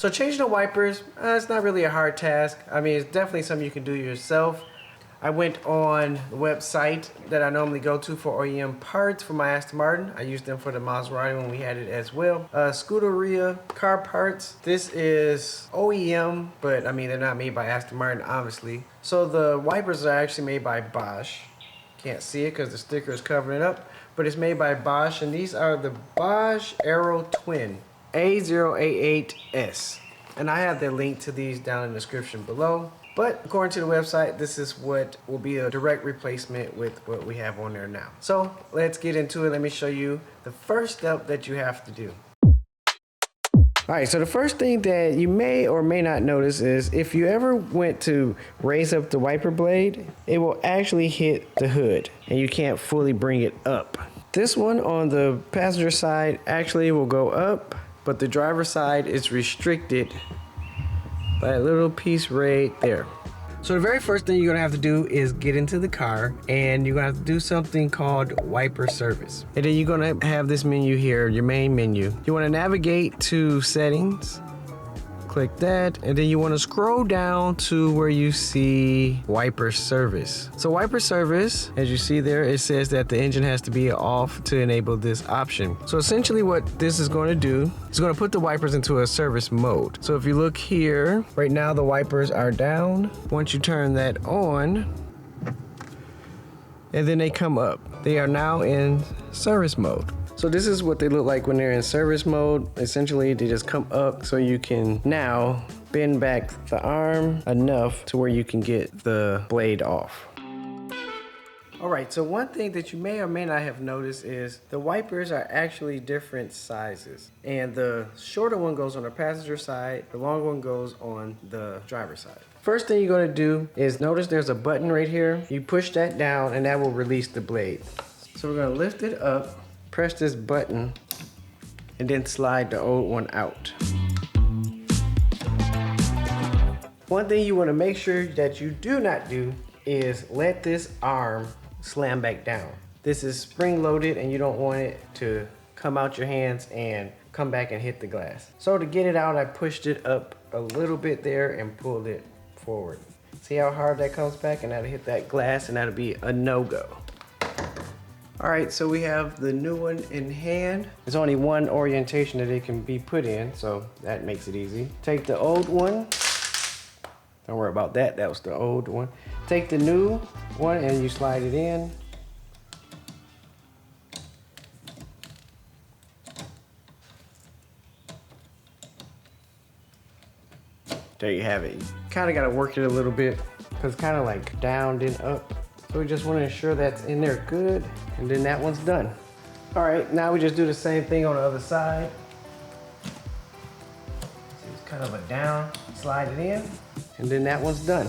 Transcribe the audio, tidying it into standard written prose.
So changing the wipers, it's not really a hard task. I mean, it's definitely something you can do yourself. I went on the website that I normally go to for OEM parts for my Aston Martin. I used them for the Maserati when we had it as well. Scuderia car parts. This is OEM, but I mean, they're not made by Aston Martin, obviously. So the wipers are actually made by Bosch. Can't see it because the sticker is covering it up, but it's made by Bosch, and these are the Bosch Aero Twin A088S. And I have the link to these down in the description below. But according to the website, this is what will be a direct replacement with what we have on there now. So let's get into it. Let me show you the first step that you have to do. All right, so the first thing that you may or may not notice is if you ever went to raise up the wiper blade, it will actually hit the hood and you can't fully bring it up. This one on the passenger side actually will go up, but the driver's side is restricted by a little piece right there. So the very first thing you're gonna have to do is get into the car, and you're gonna have to do something called wiper service. And then you're gonna have this menu here, your main menu. You wanna navigate to settings, click that, and then you wanna scroll down to where you see wiper service. So wiper service, as you see there, it says that the engine has to be off to enable this option. So essentially what this is gonna do, it's gonna put the wipers into a service mode. So if you look here, right now the wipers are down. Once you turn that on, and then they come up. They are now in service mode. So this is what they look like when they're in service mode. Essentially, they just come up so you can now bend back the arm enough to where you can get the blade off. All right, so one thing that you may or may not have noticed is the wipers are actually different sizes. And the shorter one goes on the passenger side, the longer one goes on the driver's side. First thing you're gonna do is notice there's a button right here. You push that down and that will release the blade. So we're gonna lift it up, press this button, and then slide the old one out. One thing you wanna make sure that you do not do is let this arm slam back down. This is spring loaded and you don't want it to come out your hands and come back and hit the glass. So to get it out, I pushed it up a little bit there and pulled it forward. See how hard that comes back, and that'll hit that glass and that'll be a no-go. All right, so we have the new one in hand. There's only one orientation that it can be put in, so that makes it easy. Take the old one. Don't worry about that, that was the old one. Take the new one and you slide it in. There you have it. You kind of got to work it a little bit because it's kind of like down then up. So we just want to ensure that's in there good, and then that one's done. All right, now we just do the same thing on the other side. See, it's kind of a down, slide it in, and then that one's done.